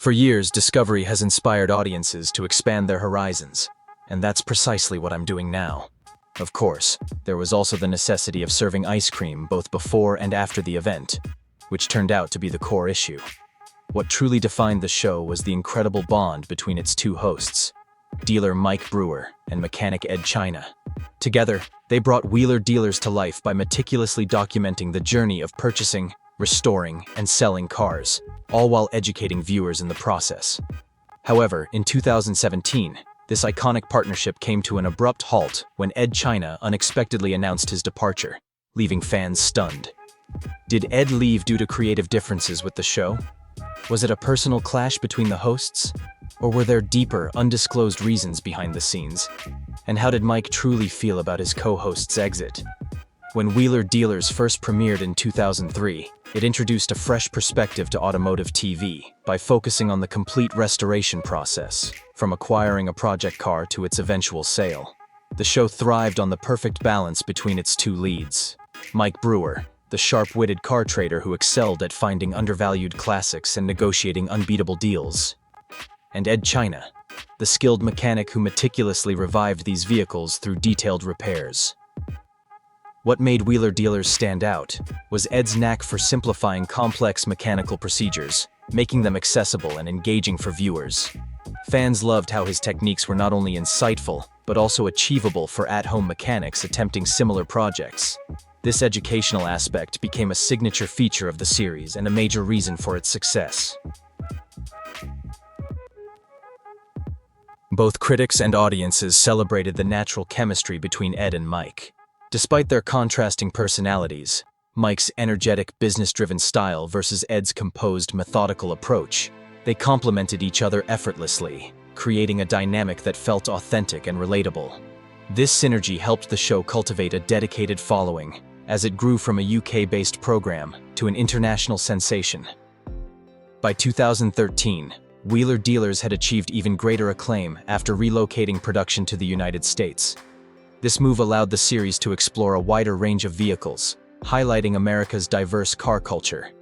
For years, Discovery has inspired audiences to expand their horizons, and that's precisely what I'm doing now. Of course, there was also the necessity of serving ice cream both before and after the event, which turned out to be the core issue. What truly defined the show was the incredible bond between its two hosts, dealer Mike Brewer and mechanic Edd China. Together, they brought Wheeler Dealers to life by meticulously documenting the journey of purchasing, restoring, and selling cars, all while educating viewers in the process. However, in 2017, this iconic partnership came to an abrupt halt when Edd China unexpectedly announced his departure, leaving fans stunned. Did Edd leave due to creative differences with the show? Was it a personal clash between the hosts? Or were there deeper, undisclosed reasons behind the scenes? And how did Mike truly feel about his co-host's exit? When Wheeler Dealers first premiered in 2003, it introduced a fresh perspective to automotive TV by focusing on the complete restoration process, from acquiring a project car to its eventual sale. The show thrived on the perfect balance between its two leads, Mike Brewer, the sharp-witted car trader who excelled at finding undervalued classics and negotiating unbeatable deals, and Edd China, the skilled mechanic who meticulously revived these vehicles through detailed repairs. What made Wheeler Dealers stand out was Edd's knack for simplifying complex mechanical procedures, making them accessible and engaging for viewers. Fans loved how his techniques were not only insightful, but also achievable for at-home mechanics attempting similar projects. This educational aspect became a signature feature of the series and a major reason for its success. Both critics and audiences celebrated the natural chemistry between Edd and Mike. Despite their contrasting personalities, Mike's energetic, business-driven style versus Edd's composed, methodical approach, they complemented each other effortlessly, creating a dynamic that felt authentic and relatable. This synergy helped the show cultivate a dedicated following, as it grew from a UK-based program to an international sensation. By 2013, Wheeler Dealers had achieved even greater acclaim after relocating production to the United States. This move allowed the series to explore a wider range of vehicles, highlighting America's diverse car culture.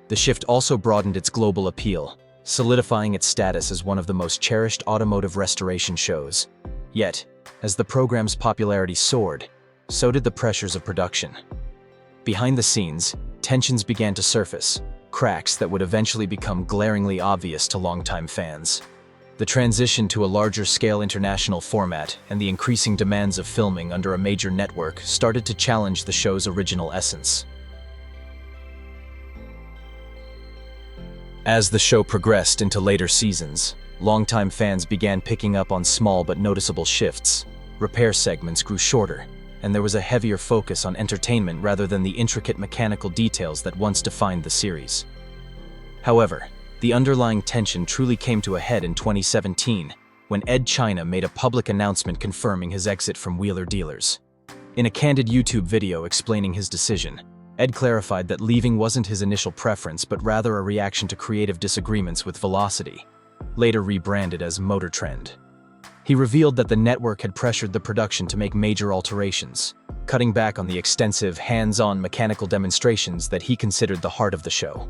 The shift also broadened its global appeal, solidifying its status as one of the most cherished automotive restoration shows. Yet, as the program's popularity soared, so did the pressures of production. Behind the scenes, tensions began to surface, cracks that would eventually become glaringly obvious to longtime fans. The transition to a larger-scale international format and the increasing demands of filming under a major network started to challenge the show's original essence. As the show progressed into later seasons, longtime fans began picking up on small but noticeable shifts. Repair segments grew shorter, and there was a heavier focus on entertainment rather than the intricate mechanical details that once defined the series. However, the underlying tension truly came to a head in 2017, when Edd China made a public announcement confirming his exit from Wheeler Dealers. In a candid YouTube video explaining his decision, Edd clarified that leaving wasn't his initial preference but rather a reaction to creative disagreements with Velocity, later rebranded as Motor Trend. He revealed that the network had pressured the production to make major alterations, cutting back on the extensive, hands-on mechanical demonstrations that he considered the heart of the show.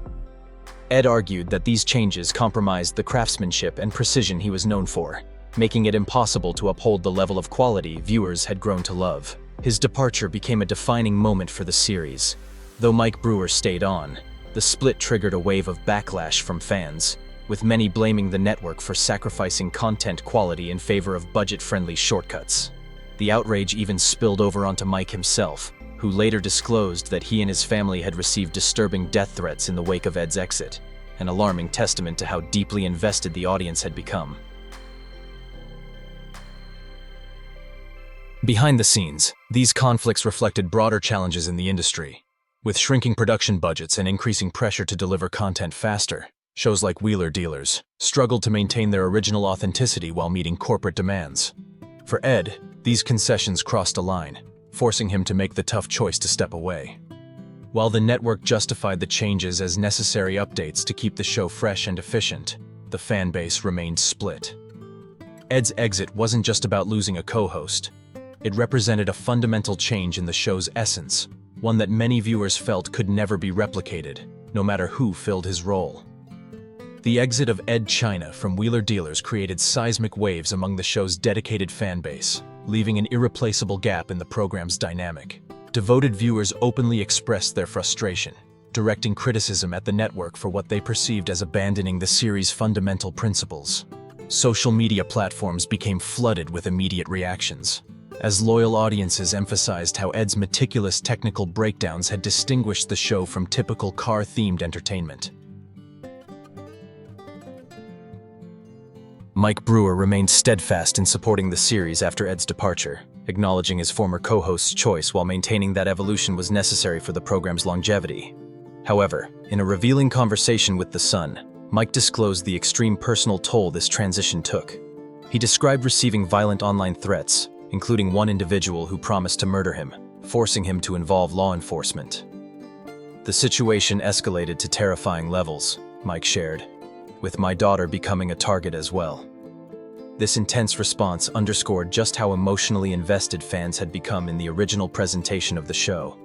Edd argued that these changes compromised the craftsmanship and precision he was known for, making it impossible to uphold the level of quality viewers had grown to love. His departure became a defining moment for the series. Though Mike Brewer stayed on, the split triggered a wave of backlash from fans, with many blaming the network for sacrificing content quality in favor of budget-friendly shortcuts. The outrage even spilled over onto Mike himself, who later disclosed that he and his family had received disturbing death threats in the wake of Edd's exit, an alarming testament to how deeply invested the audience had become. Behind the scenes, these conflicts reflected broader challenges in the industry. With shrinking production budgets and increasing pressure to deliver content faster, shows like Wheeler Dealers struggled to maintain their original authenticity while meeting corporate demands. For Edd, these concessions crossed a line, forcing him to make the tough choice to step away. While the network justified the changes as necessary updates to keep the show fresh and efficient, the fan base remained split. Edd's exit wasn't just about losing a co-host. It represented a fundamental change in the show's essence, one that many viewers felt could never be replicated, no matter who filled his role. The exit of Edd China from Wheeler Dealers created seismic waves among the show's dedicated fan base, leaving an irreplaceable gap in the program's dynamic. Devoted viewers openly expressed their frustration, directing criticism at the network for what they perceived as abandoning the series' fundamental principles. Social media platforms became flooded with immediate reactions, as loyal audiences emphasized how Edd's meticulous technical breakdowns had distinguished the show from typical car-themed entertainment. Mike Brewer remained steadfast in supporting the series after Edd's departure, acknowledging his former co-host's choice while maintaining that evolution was necessary for the program's longevity. However, in a revealing conversation with The Sun, Mike disclosed the extreme personal toll this transition took. He described receiving violent online threats, including one individual who promised to murder him, forcing him to involve law enforcement. The situation escalated to terrifying levels, Mike shared, with my daughter becoming a target as well. This intense response underscored just how emotionally invested fans had become in the original presentation of the show.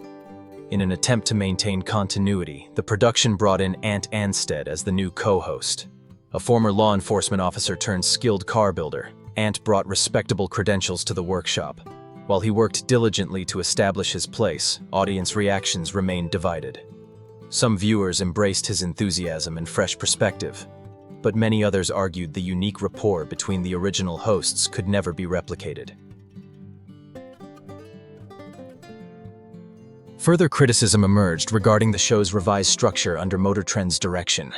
In an attempt to maintain continuity, the production brought in Ant Anstead as the new co-host. A former law enforcement officer turned skilled car builder, Ant brought respectable credentials to the workshop. While he worked diligently to establish his place, audience reactions remained divided. Some viewers embraced his enthusiasm and fresh perspective, but many others argued the unique rapport between the original hosts could never be replicated. Further criticism emerged regarding the show's revised structure under Motor Trend's direction.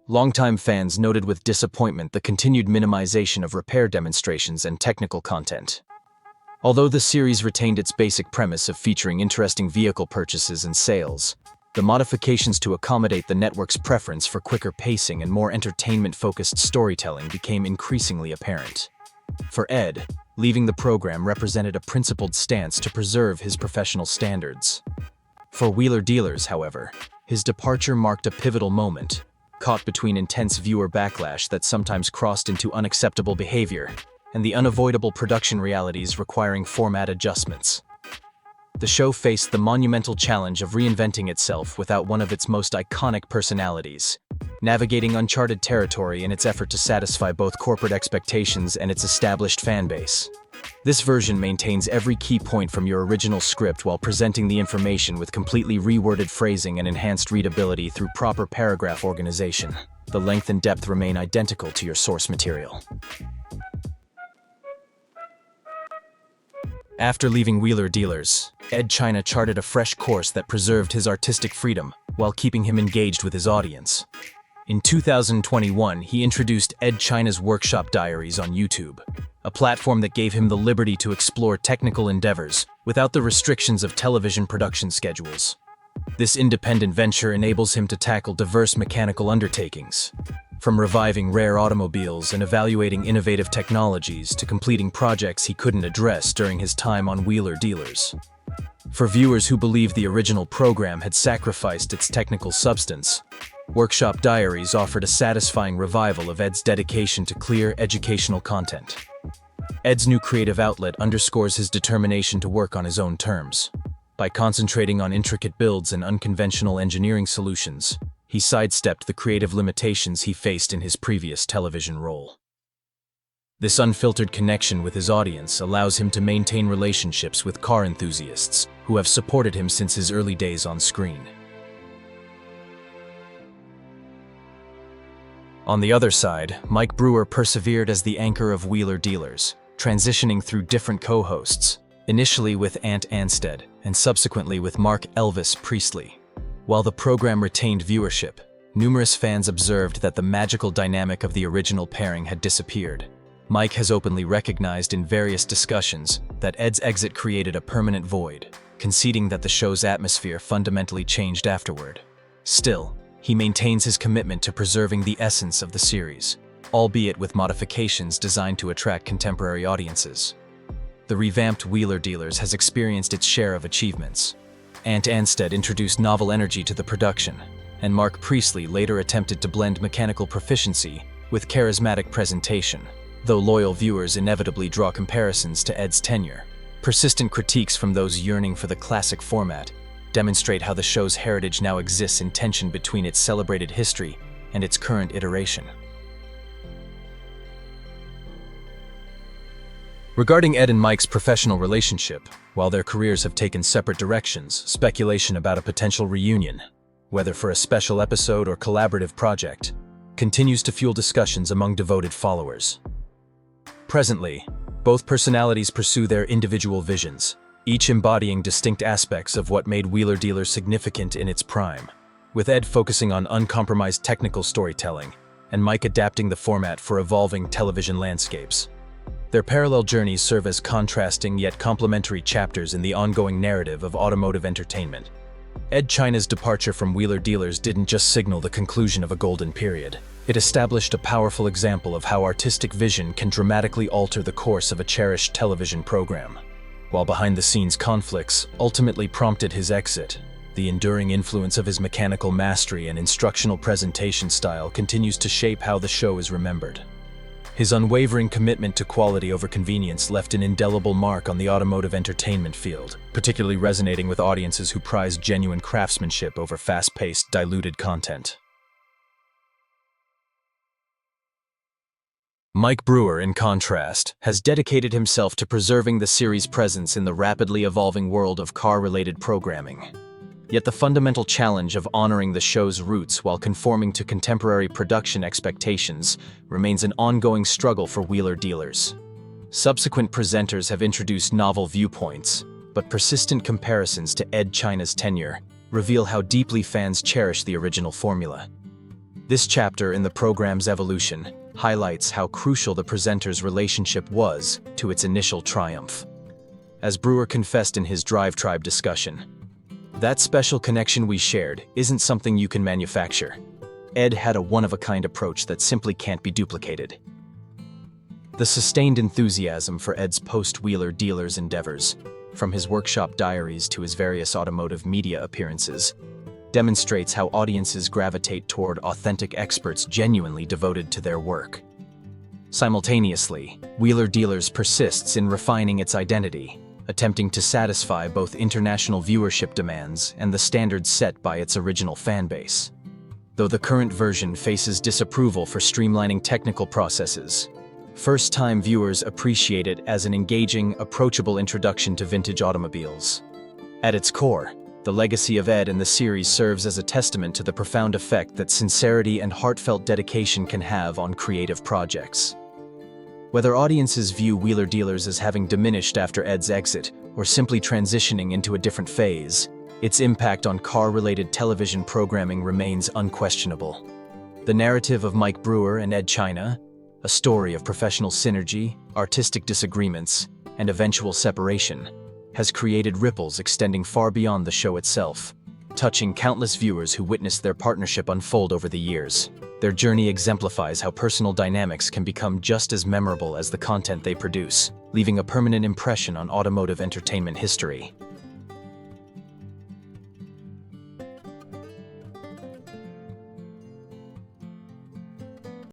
Longtime fans noted with disappointment the continued minimization of repair demonstrations and technical content. Although the series retained its basic premise of featuring interesting vehicle purchases and sales, the modifications to accommodate the network's preference for quicker pacing and more entertainment-focused storytelling became increasingly apparent. For Edd, leaving the program represented a principled stance to preserve his professional standards. For Wheeler Dealers, however, his departure marked a pivotal moment, caught between intense viewer backlash that sometimes crossed into unacceptable behavior and the unavoidable production realities requiring format adjustments. The show faced the monumental challenge of reinventing itself without one of its most iconic personalities, navigating uncharted territory in its effort to satisfy both corporate expectations and its established fan base. This version maintains every key point from your original script while presenting the information with completely reworded phrasing and enhanced readability through proper paragraph organization. The length and depth remain identical to your source material. After leaving Wheeler Dealers, Edd China charted a fresh course that preserved his artistic freedom while keeping him engaged with his audience. In 2021, he introduced Edd China's Workshop Diaries on YouTube, a platform that gave him the liberty to explore technical endeavors without the restrictions of television production schedules. This independent venture enables him to tackle diverse mechanical undertakings, from reviving rare automobiles and evaluating innovative technologies to completing projects he couldn't address during his time on Wheeler Dealers. For viewers who believed the original program had sacrificed its technical substance, Workshop Diaries offered a satisfying revival of Edd's dedication to clear, educational content. Edd's new creative outlet underscores his determination to work on his own terms. By concentrating on intricate builds and unconventional engineering solutions, he sidestepped the creative limitations he faced in his previous television role. This unfiltered connection with his audience allows him to maintain relationships with car enthusiasts who have supported him since his early days on screen. On the other side, Mike Brewer persevered as the anchor of Wheeler Dealers, transitioning through different co-hosts, initially with Ant Anstead and subsequently with Mark Elvis Priestley. While the program retained viewership, numerous fans observed that the magical dynamic of the original pairing had disappeared. Mike has openly recognized in various discussions that Edd's exit created a permanent void, conceding that the show's atmosphere fundamentally changed afterward. Still, he maintains his commitment to preserving the essence of the series, albeit with modifications designed to attract contemporary audiences. The revamped Wheeler Dealers has experienced its share of achievements. Ant Anstead introduced novel energy to the production, and Mark Priestley later attempted to blend mechanical proficiency with charismatic presentation, though loyal viewers inevitably draw comparisons to Edd's tenure. Persistent critiques from those yearning for the classic format demonstrate how the show's heritage now exists in tension between its celebrated history and its current iteration. Regarding Edd and Mike's professional relationship, while their careers have taken separate directions, speculation about a potential reunion, whether for a special episode or collaborative project, continues to fuel discussions among devoted followers. Presently, both personalities pursue their individual visions, each embodying distinct aspects of what made Wheeler Dealer significant in its prime, with Edd focusing on uncompromised technical storytelling and Mike adapting the format for evolving television landscapes. Their parallel journeys serve as contrasting yet complementary chapters in the ongoing narrative of automotive entertainment. Edd China's departure from Wheeler Dealers didn't just signal the conclusion of a golden period. It established a powerful example of how artistic vision can dramatically alter the course of a cherished television program. While behind-the-scenes conflicts ultimately prompted his exit, the enduring influence of his mechanical mastery and instructional presentation style continues to shape how the show is remembered. His unwavering commitment to quality over convenience left an indelible mark on the automotive entertainment field, particularly resonating with audiences who prize genuine craftsmanship over fast-paced, diluted content. Mike Brewer, in contrast, has dedicated himself to preserving the series' presence in the rapidly evolving world of car-related programming. Yet the fundamental challenge of honoring the show's roots while conforming to contemporary production expectations remains an ongoing struggle for Wheeler Dealers. Subsequent presenters have introduced novel viewpoints, but persistent comparisons to Edd China's tenure reveal how deeply fans cherish the original formula. This chapter in the program's evolution highlights how crucial the presenter's relationship was to its initial triumph. As Brewer confessed in his Drive Tribe discussion, "That special connection we shared isn't something you can manufacture. Edd had a one-of-a-kind approach that simply can't be duplicated." The sustained enthusiasm for Edd's post-Wheeler Dealers endeavors, from his workshop diaries to his various automotive media appearances, demonstrates how audiences gravitate toward authentic experts genuinely devoted to their work. Simultaneously, Wheeler Dealers persists in refining its identity, attempting to satisfy both international viewership demands and the standards set by its original fanbase. Though the current version faces disapproval for streamlining technical processes, first-time viewers appreciate it as an engaging, approachable introduction to vintage automobiles. At its core, the legacy of Edd and the series serves as a testament to the profound effect that sincerity and heartfelt dedication can have on creative projects. Whether audiences view Wheeler Dealers as having diminished after Edd's exit or simply transitioning into a different phase, its impact on car-related television programming remains unquestionable. The narrative of Mike Brewer and Edd China, a story of professional synergy, artistic disagreements, and eventual separation, has created ripples extending far beyond the show itself, touching countless viewers who witnessed their partnership unfold over the years. Their journey exemplifies how personal dynamics can become just as memorable as the content they produce, leaving a permanent impression on automotive entertainment history.